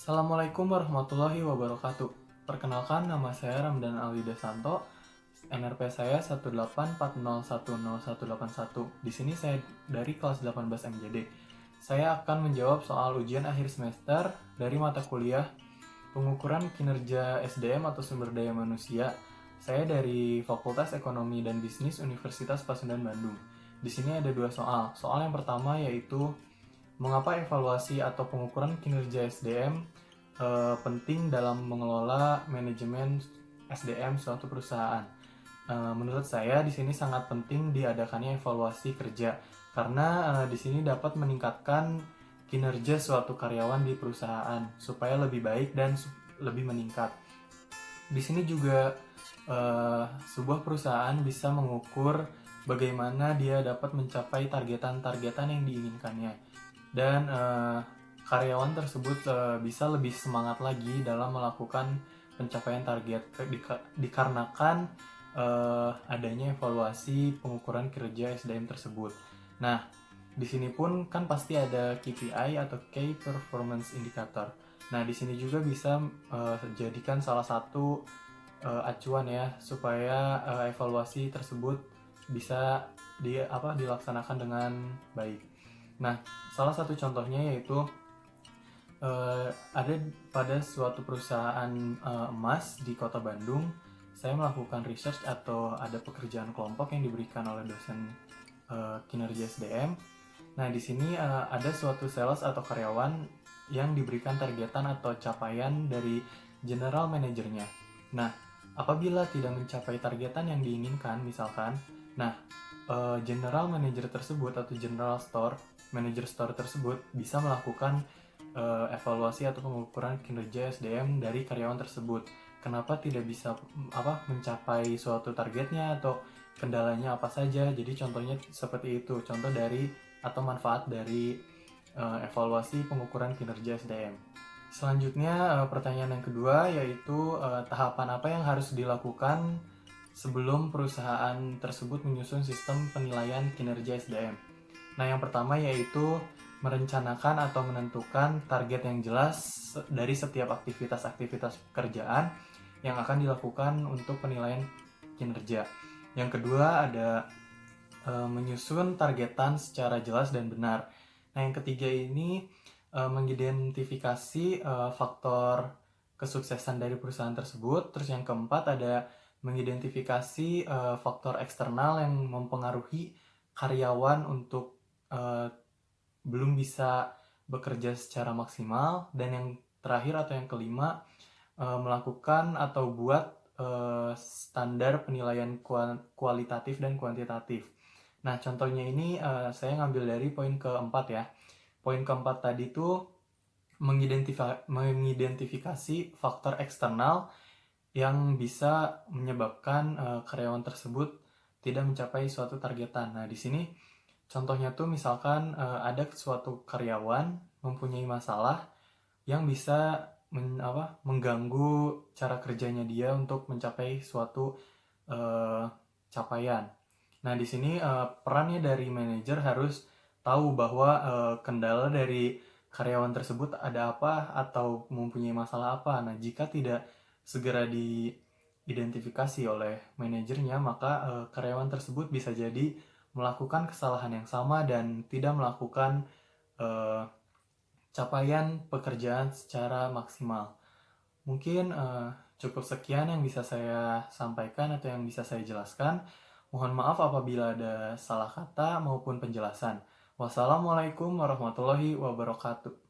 Assalamualaikum warahmatullahi wabarakatuh. Perkenalkan, nama saya Ramdan Alwida Santo. NRP saya 184010181. Di sini saya dari kelas 18 MJD. Saya akan menjawab soal ujian akhir semester dari mata kuliah pengukuran kinerja SDM atau sumber daya manusia. Saya dari Fakultas Ekonomi dan Bisnis Universitas Pasundan Bandung. Di sini ada dua soal. Soal yang pertama yaitu mengapa evaluasi atau pengukuran kinerja SDM penting dalam mengelola manajemen SDM suatu perusahaan. Menurut saya di sini sangat penting diadakannya evaluasi kerja karena di sini dapat meningkatkan kinerja suatu karyawan di perusahaan supaya lebih baik dan lebih meningkat. Di sini juga sebuah perusahaan bisa mengukur bagaimana dia dapat mencapai targetan-targetan yang diinginkannya dan karyawan tersebut bisa lebih semangat lagi dalam melakukan pencapaian target dikarenakan adanya evaluasi pengukuran kinerja SDM tersebut. Nah, di sini pun kan pasti ada KPI atau Key Performance Indicator. Nah, di sini juga bisa jadikan salah satu acuan ya supaya evaluasi tersebut bisa dilaksanakan dengan baik. Nah, salah satu contohnya yaitu ada pada suatu perusahaan emas di Kota Bandung, saya melakukan research atau ada pekerjaan kelompok yang diberikan oleh dosen kinerja SDM. Nah, di sini ada suatu sales atau karyawan yang diberikan targetan atau capaian dari general manajernya. Nah, apabila tidak mencapai targetan yang diinginkan, misalkan, general manager tersebut atau general store, manager store tersebut bisa melakukan evaluasi atau pengukuran kinerja SDM dari karyawan tersebut. Kenapa tidak bisa mencapai suatu targetnya atau kendalanya apa saja. Jadi contohnya seperti itu, contoh dari atau manfaat dari evaluasi pengukuran kinerja SDM. Selanjutnya pertanyaan yang kedua yaitu tahapan apa yang harus dilakukan sebelum perusahaan tersebut menyusun sistem penilaian kinerja SDM. Nah, yang pertama yaitu merencanakan atau menentukan target yang jelas dari setiap aktivitas-aktivitas pekerjaan yang akan dilakukan untuk penilaian kinerja. Yang kedua ada menyusun targetan secara jelas dan benar. Nah, yang ketiga ini mengidentifikasi faktor kesuksesan dari perusahaan tersebut. Terus yang keempat ada mengidentifikasi faktor eksternal yang mempengaruhi karyawan untuk belum bisa bekerja secara maksimal. Dan yang terakhir atau yang kelima melakukan atau buat standar penilaian kualitatif dan kuantitatif. Nah, contohnya ini saya ngambil dari poin keempat ya. Poin keempat tadi itu mengidentifikasi faktor eksternal yang bisa menyebabkan karyawan tersebut tidak mencapai suatu targetan. Nah, di sini contohnya tuh misalkan ada suatu karyawan mempunyai masalah yang bisa mengganggu cara kerjanya dia untuk mencapai suatu capaian. Nah, di sini perannya dari manajer harus tahu bahwa kendala dari karyawan tersebut ada apa atau mempunyai masalah apa. Nah, jika tidak segera diidentifikasi oleh manajernya, maka karyawan tersebut bisa jadi melakukan kesalahan yang sama dan tidak melakukan capaian pekerjaan secara maksimal. Mungkin cukup sekian yang bisa saya sampaikan atau yang bisa saya jelaskan. Mohon maaf apabila ada salah kata maupun penjelasan. Wassalamualaikum warahmatullahi wabarakatuh.